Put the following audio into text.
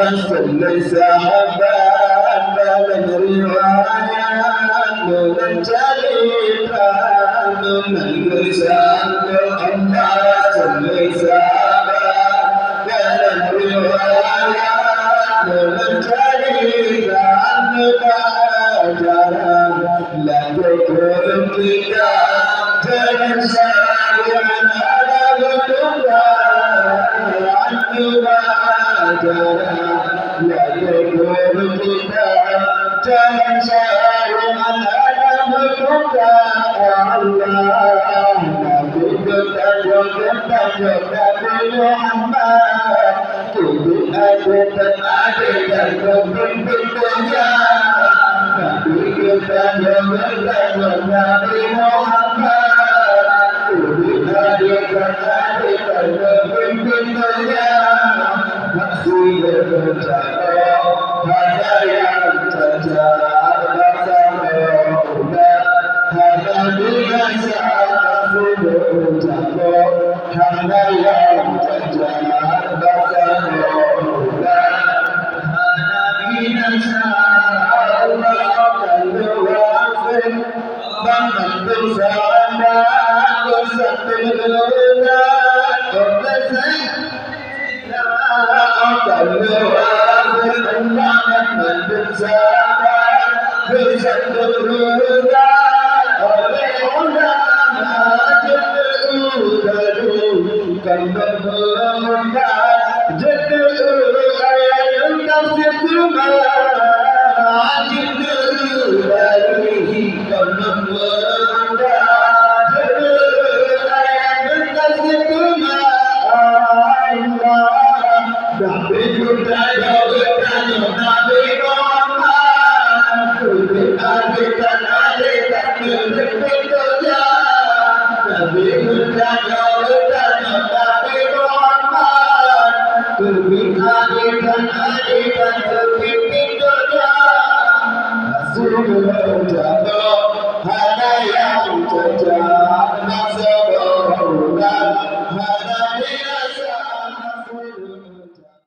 Rasulullah sahabat dalam riwayat menceritakan mengisahkan Allah Rasulullah sahabat dalam riwayat menceritakan pelajaran lagu kita jangan sayang ada berdua jangan sayang ada berdua Allah Nabi kita Nabi Muhammad tubuh aku ada dan kebintunya Nabi kita Nabi Muhammad tubuh ada dan kebintunya masih berjaya hanya yang terjadi bersama hanya dia saat berjaya hanya yang terjadi bersama hanya dia saat berwafat bangun bersama bersama hanya yang terjadi